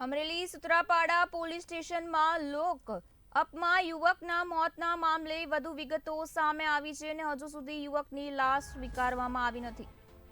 Amreli Sutrapada police સ્ટેશનમાં લોક અપમાં યુવકના મોતના મામલે વધુ વિગતો સામે આવી છે અને હજુ સુધી યુવકની લાશ સ્વીકારવામાં આવી નથી।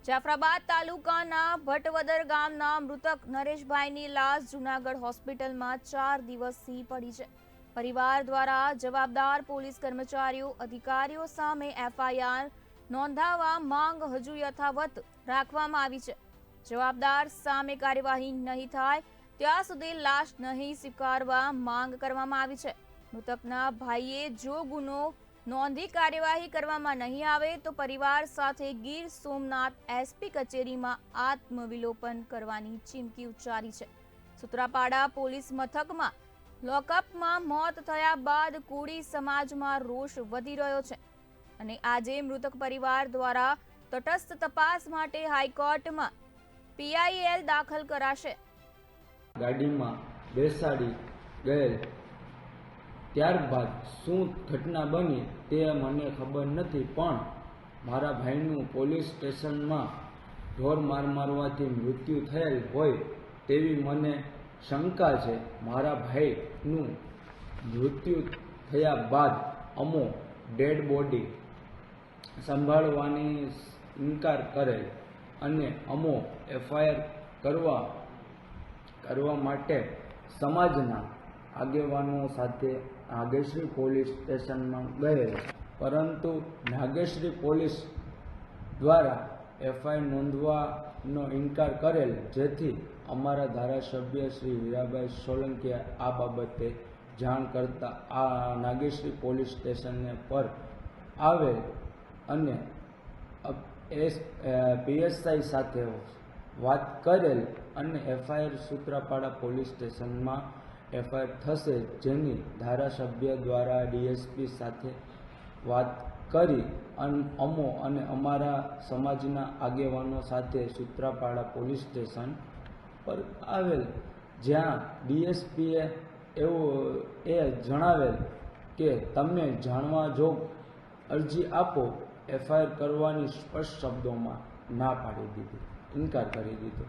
જાફરાબાદ તાલુકાના ભટવદર ગામના મૃતક નરેશભાઈની લાશ જૂનાગઢ હોસ્પિટલમાં 4 દિવસથી પડી છે। પરિવાર દ્વારા જવાબદાર પોલીસ કર્મચારીઓ અધિકારીઓ સામે એફઆઈઆર નોંધાવવા માંગ હજુ યથાવત રાખવામાં આવી છે। જવાબદાર સામે કાર્યવાહી નહીં થાય ત્યાં સુધી લાશ નહીં સ્વીકારવા માંગ કરવામાં આવી છે। મૃતકના ભાઈએ જો ગુનો નોંધી કાર્યવાહી કરવામાં નહીં આવે તો પરિવાર સાથે ગીર સોમનાથ એસપી કચેરીમાં આત્મવિલોપન કરવાની ચીમકી ઉચ્ચારી છે। સુત્રાપાડા પોલીસ મથકમાં લોકઅપમાં મોત થયા બાદ કોળી સમાજમાં રોષ વધી રહ્યો છે અને આજે મૃતક પરિવાર દ્વારા તટસ્થ તપાસ માટે હાઈકોર્ટમાં પીઆઈએલ દાખલ કરાશે। ગાડીમાં બેસાડી ગયેલ ત્યારબાદ શું ઘટના બની તે મને ખબર નથી, પણ મારા ભાઈનું પોલીસ સ્ટેશનમાં ઢોર મારવાથી મૃત્યુ થયેલ હોય તેવી મને શંકા છે। મારા ભાઈનું મૃત્યુ થયા બાદ અમો ડેડ બોડી સંભાળવાની ઇનકાર કરેલ અને અમો એફઆઈઆર કરવા માટે સમાજના આગેવાનો સાથે નાગેશ્રી પોલીસ સ્ટેશનમાં ગયેલ, પરંતુ નાગેશ્રી પોલીસ દ્વારા એફઆઈઆર નોંધવાનો ઇનકાર કરેલ, જેથી અમારા ધારાસભ્ય શ્રી હીરાભાઈ સોલંકીએ આ બાબતે જાણ કરતા આ નાગેશ્રી પોલીસ સ્ટેશનને પર આવેલ અને પીએસઆઈ સાથે વાત કરેલ અને એફઆઈઆર સુત્રાપાડા પોલીસ સ્ટેશનમાં એફઆઈઆર થશે, જેની ધારાસભ્ય દ્વારા ડીએસપી સાથે વાત કરી અમો અને અમારા સમાજના આગેવાનો સાથે સુત્રાપાડા પોલીસ સ્ટેશન પર આવેલ, જ્યાં ડીએસપીએ જણાવેલ કે તમે જાણવા જોગ અરજી આપો। એફઆઈઆર કરવાની સ્પષ્ટ શબ્દોમાં ના પાડી દીધી, ઇનકાર કરી દીધો।